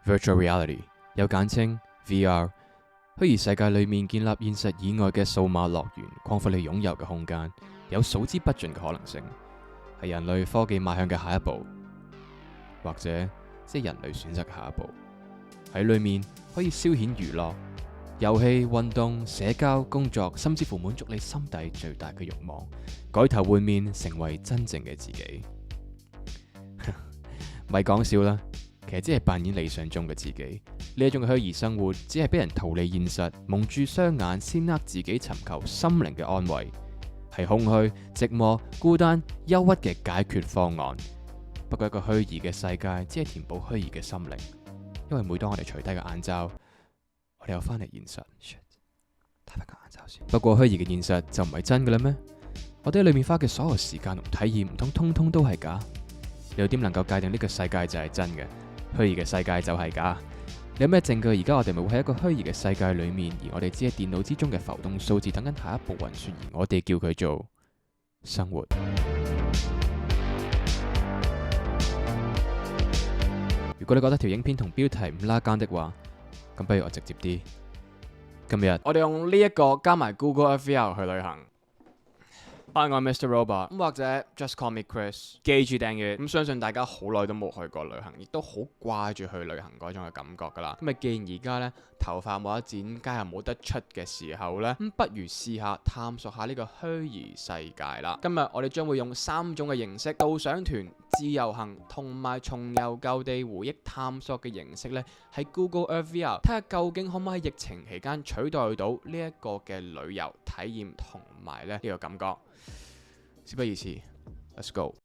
Virtual Reality 又簡稱 VR， 虛擬世界裏面建立現實以外嘅數碼樂園，擴闊你擁有嘅空間，有數之不盡嘅可能性，係人類科技邁向嘅下一步，或者即係人類選擇嘅下一步。喺裏面可以消遣娛樂、遊戲、運動、社交、工作，甚至乎滿足你心底最大嘅慾望，改頭換面，成為真正嘅自己。咪講笑啦，其實只係扮演理想中嘅自己。呢一種虛擬生活，只係俾人逃離現實，蒙住雙眼，先呃自己尋求心靈嘅安慰，係空虛、寂寞、孤單、憂鬱嘅解決方案。不過一個虛擬嘅世界，只係填補虛擬嘅心靈。因為每當我哋除低個眼罩，我哋又翻嚟現實。戴翻個眼罩先。不過虛擬嘅現實就唔係真嘅啦咩？我哋喺裏面花嘅所有時間同體驗，唔通通通都係假？你又點能夠界定呢個世界就係真嘅？虛擬嘅世界就係假？你有咩證據？而家我哋咪會喺一個虛擬嘅世界裏面，而我哋只係電腦之中嘅浮動數字，等緊下一步運算，而我哋叫佢做生活。如果你覺得條影片同標題唔拉更的話，咁不如我直接啲。今日我哋用呢一個加埋 Google Earth VR 去旅行。Hi， 我係 Mr. Robot， 咁或者 Just Call Me Chris。記住訂閱。咁相信大家好耐都冇去過旅行，亦都好掛住去旅行嗰種嘅感覺噶啦。咁既然而家呢頭髮冇得剪，街又冇得出嘅時候呢，咁不如試下探索下呢個虛擬世界啦。今日我哋將會用3種嘅形式：導賞團、自由行同埋重遊舊地回憶探索嘅形式呢，喺 Google Earth VR 睇下究竟可唔可以喺疫情期間取代到呢一個嘅旅遊體驗同埋呢個感覺。事不宜遲 ，Let's go。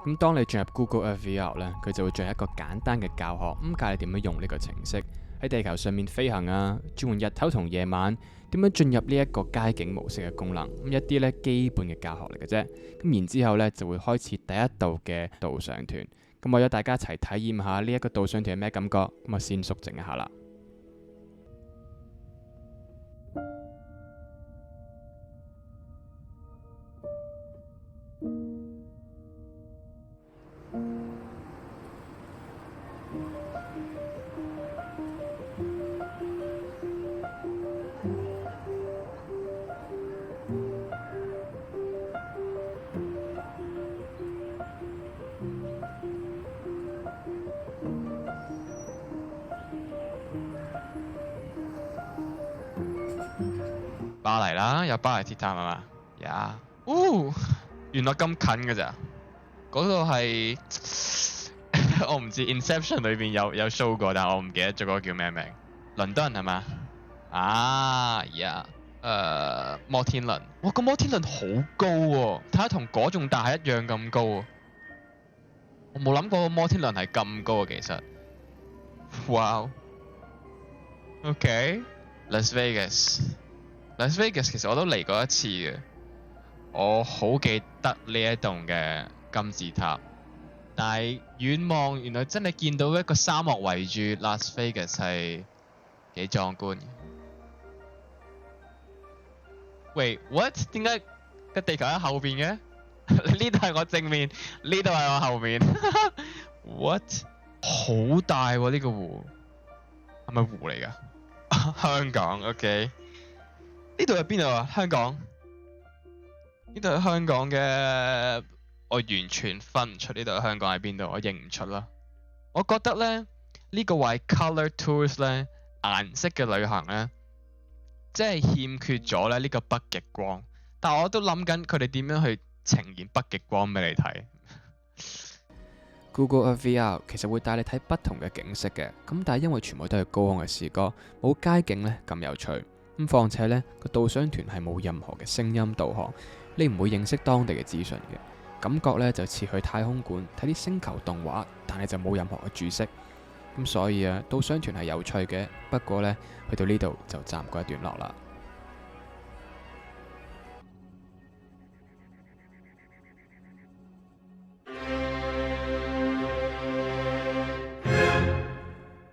咁當你進入 Google Earth VR 咧，佢就會進行一個簡單嘅教學，咁教你點樣用呢個程式喺地球上面飛行啊，轉換日頭同夜晚，點樣進入呢一個街景模式嘅功能，咁一啲咧基本嘅教學嚟嘅啫。咁然之後咧就會開始第一度嘅導賞團，咁為咗大家一齊體驗下呢一個導賞團係咩感覺，咁啊先肅靜一下啦。巴黎啦，有巴黎鐵塔係嘛？呀，原來咁近㗎咋？嗰度係我唔知 Inception 裏邊有 show 過，但係我唔記得咗嗰個叫咩名。倫敦係嘛？摩天輪，哇個摩天輪好高喎，睇下同嗰棟大廈一樣咁高喎。我冇諗過個摩天輪係咁高啊，其實。哇 OK，Las Vegas。Las Vegas 其實我都嚟過一次嘅，我好記得呢一棟嘅金字塔，但係遠望原來真係見到一個沙漠圍住 Las Vegas 係幾壯觀嘅。喂 ，what？ 點解個地球喺後邊嘅？呢度係我正面，呢度係我後面。what？ 好大喎呢個湖，係咪湖嚟㗎？香港 OK。呢度係邊度啊？香港？呢度係香港嘅，我完全分唔出呢度係香港喺邊度，我認唔出啦。我覺得咧，呢個話 Colour Tours 咧，顏色嘅旅行咧，即係欠缺咗咧呢個北極光。但係我都諗緊佢哋點樣去呈現北極光俾你睇。Google Earth VR 其實會帶你睇不同嘅景色嘅，咁但係因為全部都係高空嘅視覺，冇街景咧咁有趣。咁況且呢個導賞團係冇任何嘅聲音導航，你唔會認識當地嘅資訊嘅，感覺呢就似去太空館睇啲星球動畫，但係就冇任何嘅注釋。咁所以啊，導賞團係有趣嘅，不過呢，去到呢度就暫告一段落啦。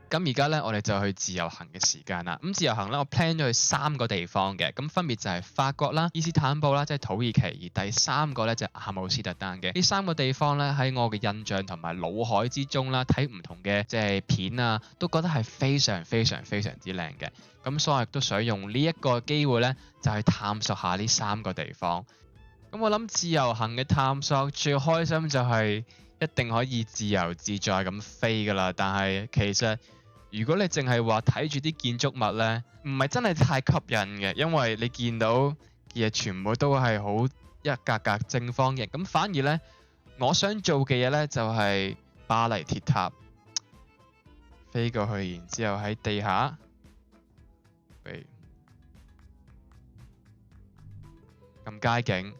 咁而家咧，我哋就去自由行嘅時間啦。咁自由行咧，我 plan 咗去3個地方嘅，咁分別就係法國啦、伊斯坦布啦，即係土耳其，而第3個咧就係阿姆斯特丹嘅。呢3個地方咧喺我嘅印象同埋腦海之中啦，睇唔同嘅即係片啊，都覺得係非常之靚嘅。咁所以我亦都想用呢一個機會咧，就去探索下呢3個地方。咁我諗自由行嘅探索最開心就係一定可以自由自在咁飛㗎啦。但係其實如果你淨係話睇住啲建築物呢，唔係真係太吸引嘅，因為你見到其實全部都係好一格格正方形。咁反而呢，我想做嘅嘢呢，就係巴黎鐵塔，飛過去，然之後喺地下，咁街景。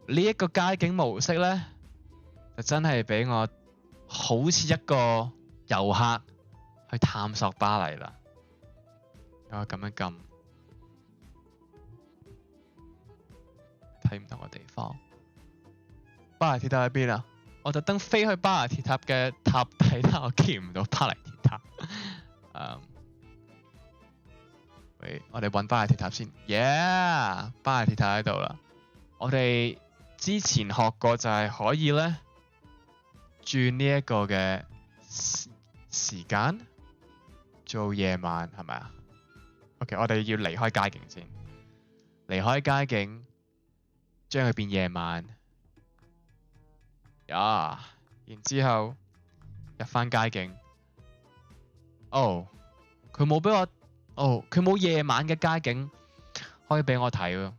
呢一個街景模式呢，就真係俾我好似一個遊客去探索巴黎啦。我咁樣撳，睇唔同嘅地方。巴黎鐵塔喺邊啊？我特登飛去巴黎鐵塔嘅塔底，但我見唔到巴黎鐵塔。我哋揾巴黎鐵塔先。巴黎鐵塔喺度啦。我哋之前學過就係可以咧轉呢一個嘅時間做夜晚，係咪啊？OK， 我哋要離開街景先，離開街景，將佢變夜晚。然之後入翻街景。佢冇俾我，佢冇夜晚嘅街景可以俾我睇喎。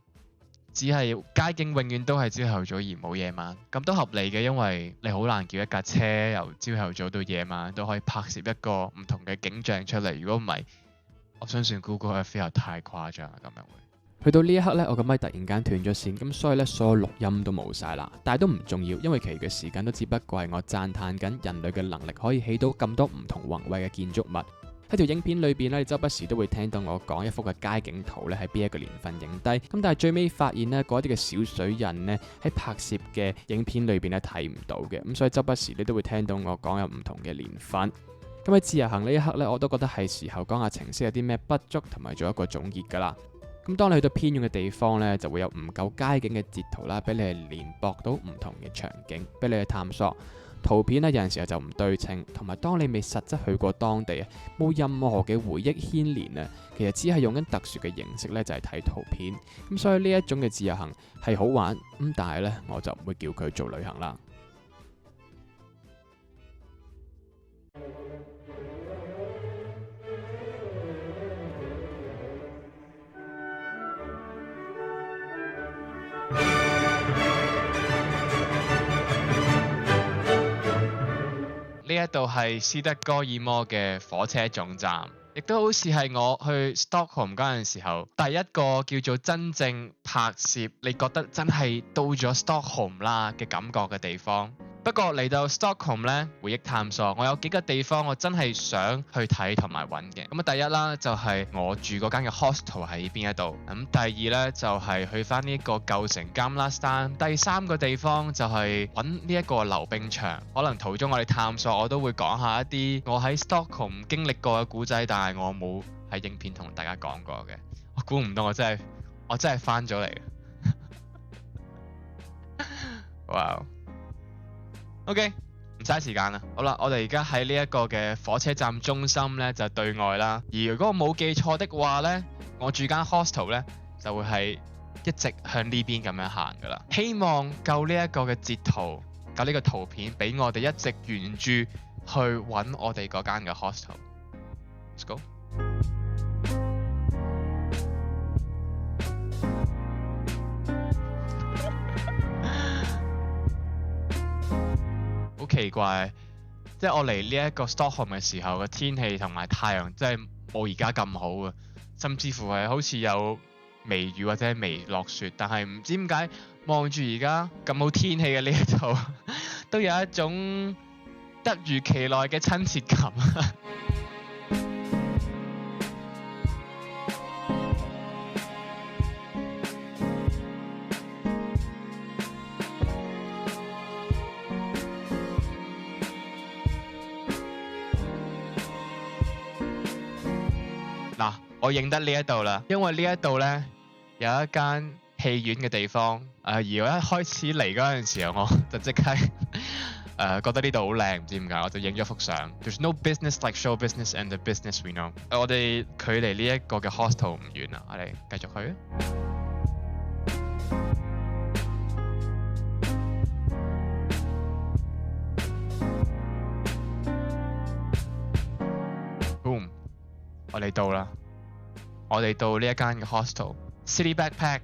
只係街景永遠都係朝頭早而冇夜晚，咁都合理嘅，因為你好難叫一架車由朝頭早到夜晚都可以拍攝一個唔同嘅景象出嚟。如果唔係，我相信 Google Earth 又太誇張啦，咁樣會。去到呢一刻呢，我個咪突然間斷咗線，咁所以呢，所有錄音都冇晒啦。但係都唔重要，因為其餘嘅時間都只不過係我讚歎緊人類嘅能力可以起到咁多唔同宏偉嘅建築物。喺條影片裏邊咧，你周不時都會聽到我講一幅嘅街景圖咧，喺邊一個年份影低。咁但係最尾發現呢，嗰啲嘅小水印呢，喺拍攝嘅影片裏邊咧睇唔到嘅。咁所以周不時你都會聽到我講有唔同嘅年份。咁喺自由行呢一刻呢，我都覺得係時候講下程式有啲咩不足，同埋做一個總結㗎啦。咁當你去到偏遠嘅地方呢，就會有唔夠街景嘅截圖啦，俾你係連駁到唔同嘅場景，俾你去探索。圖片呢，有陣時候就唔對稱，同埋當你未實質去過當地啊，冇任何嘅回憶牽連啊，其實只係用緊特殊嘅形式呢，就係睇圖片。咁所以呢一種嘅自由行係好玩，咁但係呢，我就唔會叫佢做旅行啦。呢一度係斯德哥爾摩嘅火車總站，亦都好似係我去 Stockholm 嗰陣時候第一個叫做真正拍攝，你覺得真係到咗 Stockholm 啦嘅感覺嘅地方。不過嚟到 Stockholm 咧，回憶探索，我有幾個地方我真係想去睇同埋揾嘅。咁啊，第一啦就係我住嗰間嘅 hostel 喺邊一度。咁第二咧就係去翻呢一個舊城 Gamla Stan。第三個地方就係揾呢一個溜冰場。可能途中我哋探索，我都會講下一啲我喺 Stockholm 經歷過嘅故仔，但係我冇喺影片同大家講過嘅。我估唔到我真係翻咗嚟。哇！OK， 唔嘥時間啦。好啦，我哋而家喺呢一個嘅火車站中心呢，就對外啦。而如果我冇記錯的話呢，我住間 hostel 呢，就會係一直向呢邊咁樣行噶啦。希望夠呢一個嘅截圖，夠呢個圖片俾我哋一直沿住去揾我哋嗰間嘅 hostel。Let's go。好奇怪，即係我嚟呢一個 Stockholm 嘅時候嘅天氣同埋太陽真係冇而家咁好啊，甚至乎係好似有微雨或者微落雪，但係唔知點解望住而家咁好天氣嘅呢一度，都有一種突如其來嘅親切感。嗱，我認得呢一度啦，因為呢一度呢，有一間戲院嘅地方。而我一開始嚟嗰陣時候，我就即刻覺得呢度好靚，唔知點解，我就影咗幅相。There's no business like show business and the business we know。我哋距離呢一個嘅 hostel 唔遠啦，我哋繼續去。Boom！ 我哋到啦，我哋到呢一間嘅 hostel City Backpack。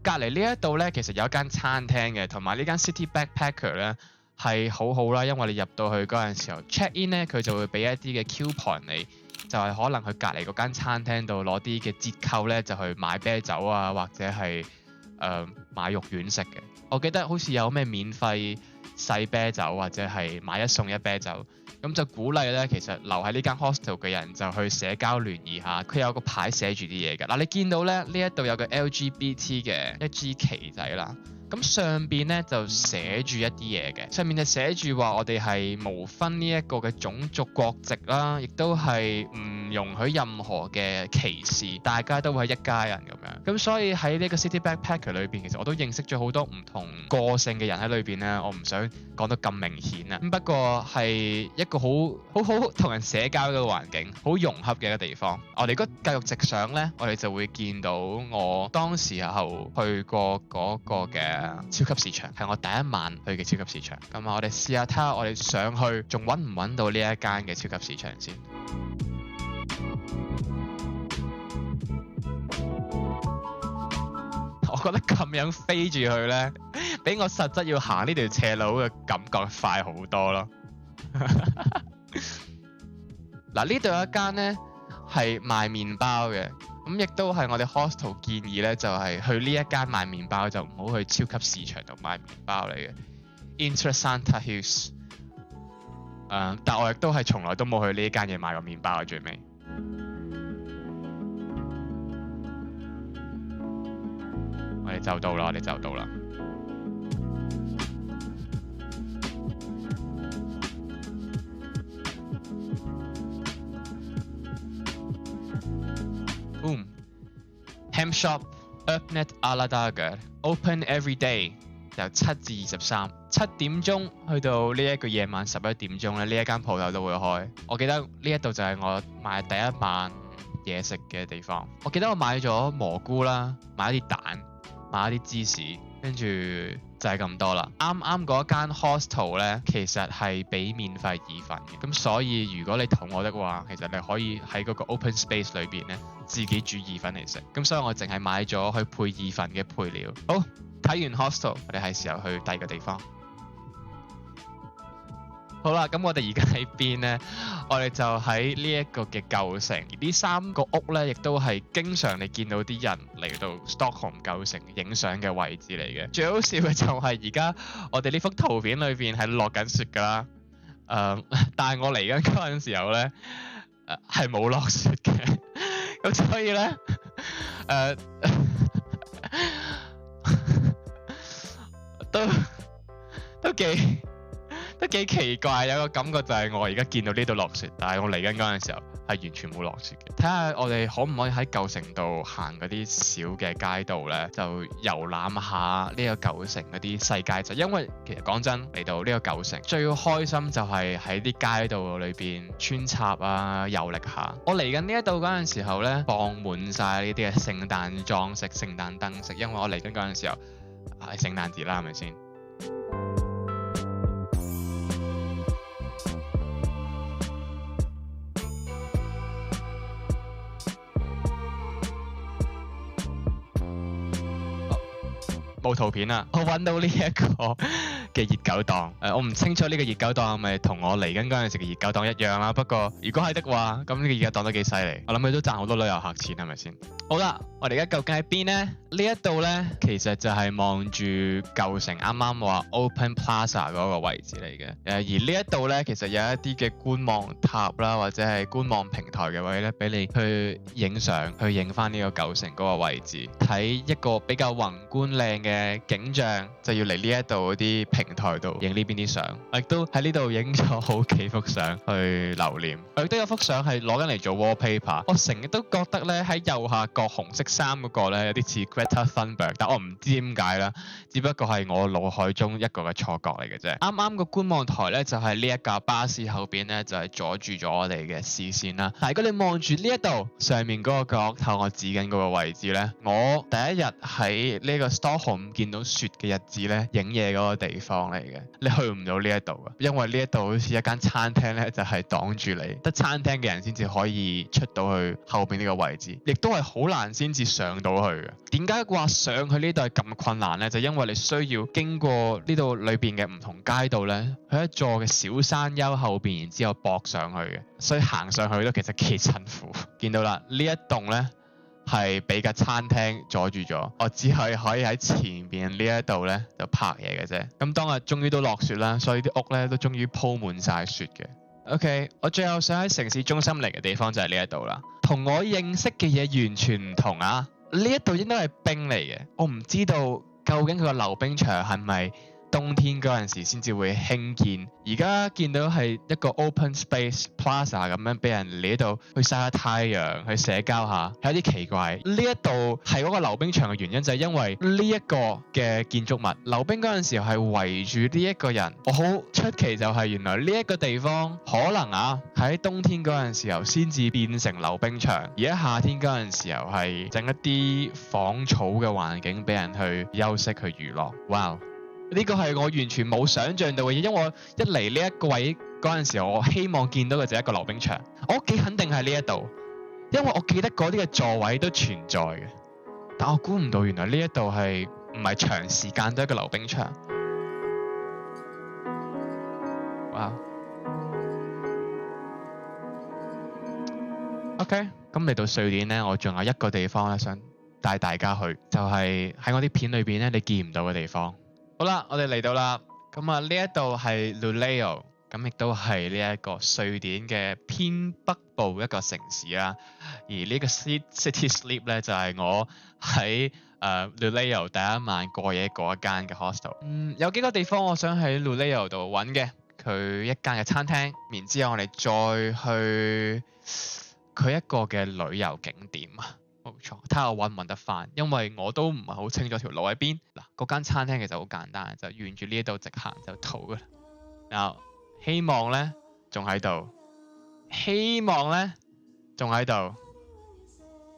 隔離呢一度呢，其實有一間餐廳嘅，同埋呢間 City Backpacker 呢係好好啦，因為你入到去嗰陣時候 check in 呢，佢就會俾一啲嘅 coupon 你，就係可能去隔離嗰間餐廳度攞啲嘅折扣呢，就去買啤酒啊，或者係買肉丸食嘅。我記得好似有咩免費細啤酒，或者係買一送一啤酒。咁就鼓勵咧，其實留喺呢間 hostel 嘅人就去社交聯誼下。佢有個牌寫住啲嘢㗎。嗱，你見到咧，呢一度有個 LGBT 嘅一支旗仔啦。咁上邊咧就寫住一啲嘢嘅，上面就寫住話我哋係無分呢一個嘅種族國籍啦，亦都係唔容許任何嘅歧視，大家都係一家人咁樣。咁所以喺呢個 City Backpacker 裏邊，其實我都認識咗好多唔同個性嘅人喺裏邊咧。我唔想講得咁明顯啊。咁不過係一個好同人社交嘅環境，好融洽嘅一個地方。我哋如果繼續直上咧，我哋就會見到我當時候去過嗰個嘅超級市場，係我第一晚去嘅超級市場。咁我哋試下睇下，我哋上去仲揾唔揾到呢一間嘅超級市場先。我覺得咁樣飛住去呢，比我實質要行呢條斜路嘅感覺快好多咯。嗱，呢度有一間呢係賣麵包嘅。咁亦都係我哋 hostel 建議咧，就係去呢一間買麵包，就唔好去超級市場度買麵包嚟嘅。Interessanta Hills。但我亦都係從來都冇去呢間嘢買過麵包嘅最尾。我哋就到啦，我哋就到啦。Ham Shop Öppet alla dagar Open every day 由7至23 7點鐘去到呢一個夜晚11點鐘咧，呢一間鋪頭都會開。我記得呢一度就係我買第一晚嘢食嘅地方。我記得我買咗蘑菇啦，買一啲蛋，買一啲芝士，跟住就係咁多啦。啱啱嗰間 hostel 咧，其實係俾免費意粉嘅，咁所以如果你肚餓的話，其實你可以喺嗰個 open space 裏邊咧自己煮意粉嚟食。咁所以我淨係買咗去配意粉嘅配料。好，睇完 hostel， 我哋係時候去第二個地方。好啦，咁我哋而家喺邊呢？我哋就喺呢一個嘅舊城，而呢3個屋呢，亦都係經常你見到啲人嚟到 Stockholm 舊城影相嘅位置嚟嘅。最好笑嘅就係而家我哋呢幅圖片裏邊係落緊雪㗎啦。但係我嚟緊嗰陣時候呢，係冇落雪嘅。咁所以呢，都幾奇怪，有個感覺就係我而家見到呢度落雪，但係我嚟緊嗰陣時候係完全冇落雪嘅。睇下我哋可唔可以喺舊城度行嗰啲小嘅街道呢，就遊覽下呢個舊城嗰啲細街仔。因為其實講真，嚟到呢個舊城最開心就係喺啲街道裏邊穿插啊，遊歷下。我嚟緊呢一度嗰陣時候呢，放滿晒呢啲嘅聖誕裝飾、聖誕燈飾，因為我嚟緊嗰陣時候係聖誕節啦，係咪先？冇圖片啦，我揾到呢一個嘅熱狗檔。我唔清楚呢個熱狗檔係咪同我嚟緊嗰陣時嘅熱狗檔一樣啦。不過如果係的話，咁呢個熱狗檔都幾犀利。我諗佢都賺好多旅遊客錢，係咪先？好啦，我哋而家究竟喺邊呢？呢一度呢，其實就係望住舊城啱啱話 Open Plaza 嗰個位置嚟嘅。而呢一度呢，其實有一啲嘅觀望塔啦，或者係觀望平台嘅位呢，俾你去影相，去影翻呢個舊城嗰個位置，睇一個比較宏觀靚嘅景象，就要嚟呢一度嗰啲平台度影呢邊啲相，我亦都喺呢度影咗好幾幅相去留念。我亦都有幅相係攞緊嚟做 wallpaper。我成日都覺得咧喺右下角紅色衫嗰個咧有啲似 Greta Thunberg， 但我唔知點解啦，只不過係我腦海中一個嘅錯覺嚟嘅啫。啱啱個觀望台咧就係呢一架巴士後邊咧就係阻住咗我哋嘅視線啦。但係如果你望住呢一度上面嗰個角落頭我指緊嗰個位置咧，我第一日喺呢個 Stockholm 見到雪嘅日子咧影嘢嗰個地方嚟嘅，你去唔到呢一度嘅，因為呢一度好似一間餐廳咧就係擋住你，得餐廳嘅人先至可以出到去後邊呢個位置，亦都係好難先至上到去嘅。點解話上去呢度係咁困難呢？就因為你需要經過呢度裏邊嘅唔同街道咧，去一座嘅小山丘後邊，然之後駁上去嘅，所以行上去都其實幾辛苦。見到啦，呢一棟咧係俾架餐廳阻住咗，我只係可以喺前邊呢一度咧就拍嘢嘅啫。咁當日終於都落雪啦，所以啲屋咧都終於鋪滿晒雪嘅。OK， 我最後想喺城市中心嚟嘅地方就係呢一度啦，同我認識嘅嘢完全唔同啊！呢一度應該係冰嚟嘅，我唔知道究竟佢個溜冰場係咪冬天嗰陣時先至會興建，而家見到係一個 open space plaza 咁樣俾人嚟呢度去曬下太陽，去社交下，有啲奇怪。呢一度係嗰個溜冰場嘅原因就係因為呢一個嘅建築物溜冰嗰陣時係圍住呢一個人。我好出奇就係原來呢一個地方可能喺冬天嗰陣時候先至變成溜冰場，而喺夏天嗰陣時候係整一啲仿草嘅環境俾人去休息去娛樂。哇！呢個係我完全冇想像到嘅嘢，因為我一嚟呢一個位嗰陣時候，我希望見到嘅就係一個溜冰場。我幾肯定係呢一度，因為我記得嗰啲嘅座位都存在嘅，但我估唔到原來呢一度係唔係長時間都係一個溜冰場。哇！OK， 咁嚟到瑞典呢，我仲有一個地方咧想帶大家去，就係喺我啲片裏邊咧你見唔到嘅地方。好啦，我哋嚟到啦，咁呢一度係 Luleå， 咁亦都係呢一個瑞典嘅偏北部一個城市啦。而呢個 City Sleep 咧就係我喺Luleå 第一晚過夜嗰一間嘅 hostel。有幾個地方我想喺 Luleå 度揾嘅，佢一間嘅餐廳，然之後我哋再去佢一個嘅旅遊景點啊。冇錯，睇下我揾唔揾得翻，因為我都唔係好清楚條路喺邊。嗱，嗰間餐廳其實好簡單，就沿住呢一度直行就到噶啦。嗱，希望咧仲喺度，希望咧仲喺度，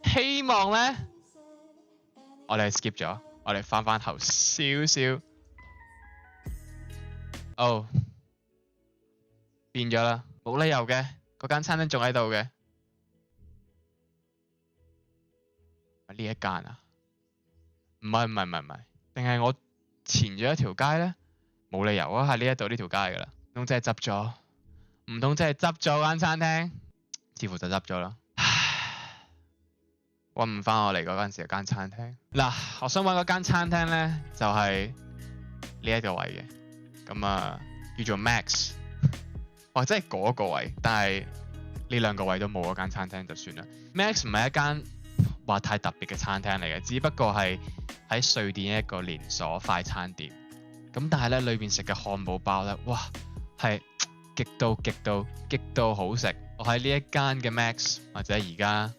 希望咧我哋 skip 咗，我哋翻頭少少。哦，變咗啦，冇理由嘅，嗰間餐廳仲喺度嘅。呢一間啊？唔係，定係我前咗一條街咧？冇理由啊，喺呢一度呢條街噶啦，唔通真係執咗？唔通真係執咗間餐廳？似乎就執咗啦。唉，搵唔翻我嚟嗰陣時間餐廳。嗱，我想搵嗰間餐廳咧，就係呢一個位嘅，咁叫做 Max， 或者係嗰個位，但係呢兩個位都冇嗰間餐廳就算啦。Max 唔係一間話太特別嘅餐廳嚟嘅，只不過係喺瑞典一個連鎖快餐店。咁但係咧，裏邊食嘅漢堡包咧，哇，係極度好食。我喺呢一間嘅 Max 或者而家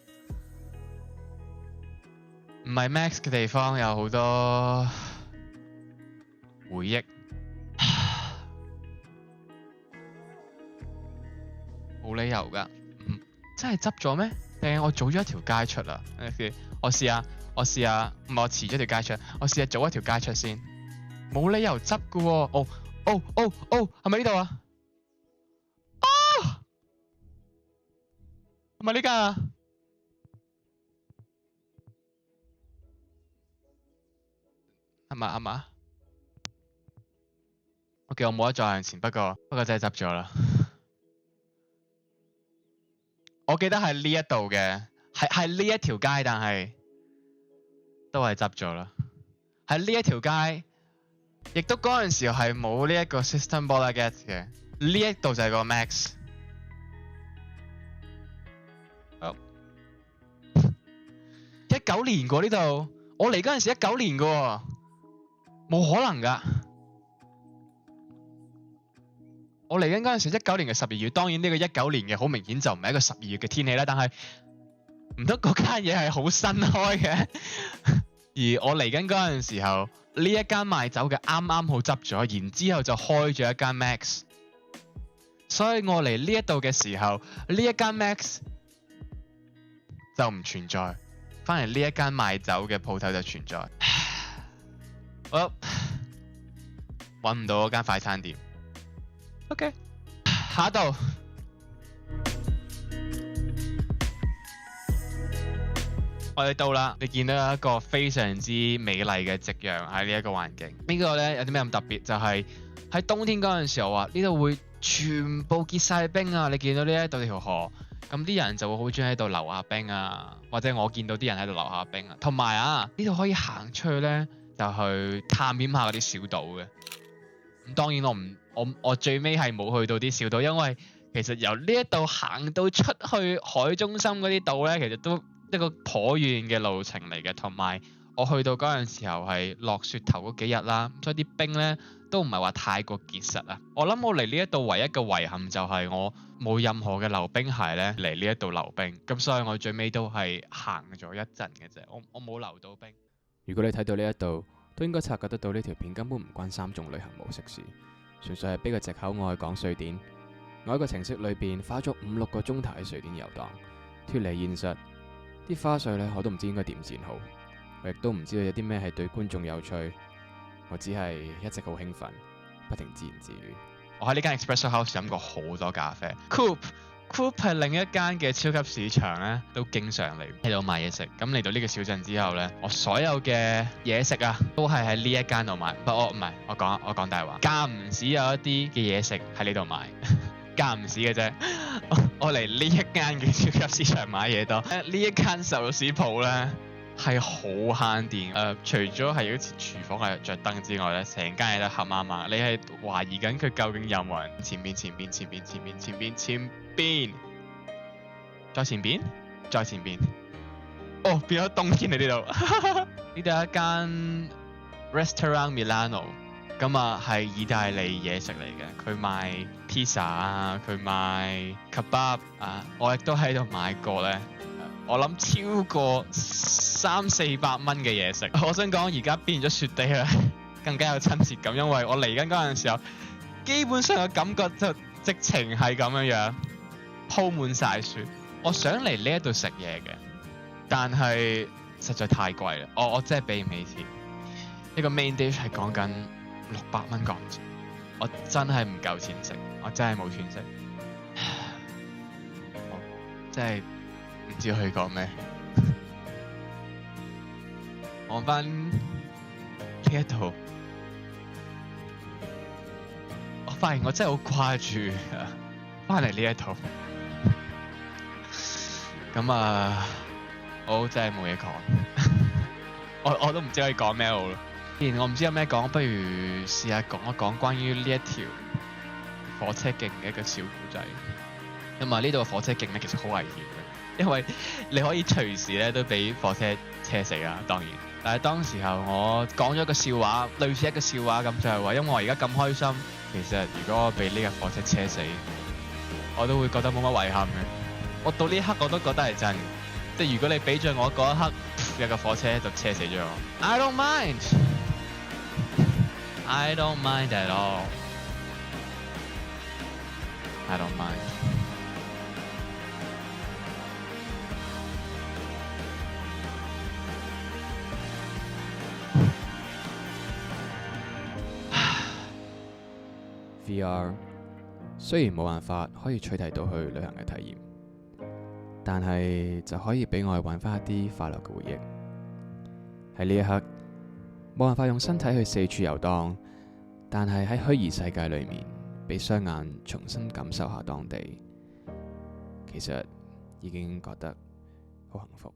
唔係 Max 嘅地方有好多回憶。冇理由噶，真係執咗咩？定係我早咗一條街出啊？我試下，唔係我遲咗條街出，我試下早一條街出先。冇理由執噶喎。係咪呢度啊？係咪呢間啊？係嘛？OK，我冇得再向前，不過真係執咗啦。我記得係呢一度嘅，係呢一條街，但係都係執咗啦。喺呢一條街，亦都嗰陣時係冇呢一個 Systembolaget嘅，呢一度就係個 Max。19年過呢度，我嚟嗰陣時19年嘅喎，冇可能㗎。我嚟緊嗰陣時19年嘅12月，當然呢個19年嘅好明顯就唔係一個12月嘅天氣啦，但係唔通嗰間嘢係好新開嘅？而我嚟緊嗰陣時候，呢一間賣酒嘅啱啱好執咗，然之後就開咗一間 Max， 所以我嚟呢一度嘅時候，呢一間 Max 就唔存在，翻嚟呢一間賣酒嘅鋪頭就存在。我揾唔到嗰間快餐店。OK， 下一度。我哋到啦，你見到一個非常之美麗嘅夕陽喺呢一個環境。呢個呢有啲咩咁特別？就係喺冬天嗰陣時候啊，呢度會全部結晒冰啊！你見到呢一度條河，咁啲人就會好中意喺度溜下冰啊，或者我見到啲人喺度溜下冰啊。同埋啊，呢度可以行出去呢，就去探險下嗰啲小島嘅。咁當然我最尾係冇去到啲小島，因為其實由呢一度行到出去海中心嗰啲島呢，其實都一個頗遠嘅路程嚟嘅，同埋我去到嗰陣時候係落雪頭嗰幾日啦，所以啲冰呢都唔係話太過結實啊。我諗我嚟呢一度唯一嘅遺憾就係我冇任何嘅溜冰鞋呢嚟呢一度溜冰，咁所以我最尾都係行咗一陣嘅啫，我冇溜到冰。如果你睇到呢一度，都應該察覺得到呢條片根本唔關3種旅行模式事，純粹係俾個藉口我去講瑞典。我喺個程式裏邊花咗5-6個鐘頭喺瑞典遊蕩，脫離現實。啲花絮呢，我都唔知應該點剪好，我亦都唔知道有啲咩係對觀眾有趣，我只係一直好興奮，不停自言自語。我喺呢間 Espresso House 飲過好多咖啡。Coop 係另一間嘅超級市場呢，都經常嚟喺度買嘢食。咁嚟到呢個小鎮之後呢，我所有嘅嘢食啊，都係喺呢一間度買。不過唔係，我講大話，間唔時有一啲嘅嘢食喺呢度買。間唔時嘅啫，我嚟呢一間嘅超級市場買嘢多。呢一間壽司鋪咧係好慳電，除咗係好似廚房係着燈之外咧，成間嘢都黑麻麻。你係懷疑緊佢究竟有冇人？前邊，再前邊，哦，變咗冬天嚟呢度。呢度係一間 Restaurant Milano。咁啊，係意大利嘢食嚟嘅，佢賣 pizza 啊，佢賣 kebab 啊，我亦都喺度買過咧。我諗超過300-400蚊嘅嘢食。我想講而家變咗雪地啦，更加有親切感，因為我嚟緊嗰陣時候，基本上嘅感覺就直情係咁樣樣，鋪滿晒雪。我想嚟呢一度食嘢嘅，但係實在太貴啦，我真係俾唔起錢。呢個 main dish 係講緊600蚊港紙，我真係唔夠錢食，我真係冇錢食，我真係唔知可以講咩。望翻呢一度，我發現我真係好掛住翻嚟呢一度。咁啊，我真係冇嘢講，我都唔知可以講咩好啦。既然我唔知有咩講，不如試下講一講關於呢一條火車徑嘅一個小故仔。咁啊，呢度嘅火車徑咧其實好危險嘅，因為你可以隨時咧都俾火車車死啦。當然，但係當時候我講咗一個笑話，類似一個笑話咁，就係話，因為我而家咁開心，其實如果我俾呢架火車車死，我都會覺得冇乜遺憾嘅。我到呢一刻我都覺得係真嘅，即係如果你俾著我嗰一刻，有架火車就車死咗我。I don't mind at all. I don't mind. VR 雖然冇辦法可以取替到去旅行嘅體驗，但係就可以俾我去揾翻一啲快樂嘅回憶。喺呢一刻，冇辦法用身體去四處遊蕩，但係喺虛擬世界裏面，俾雙眼重新感受下當地，其實已經覺得好幸福。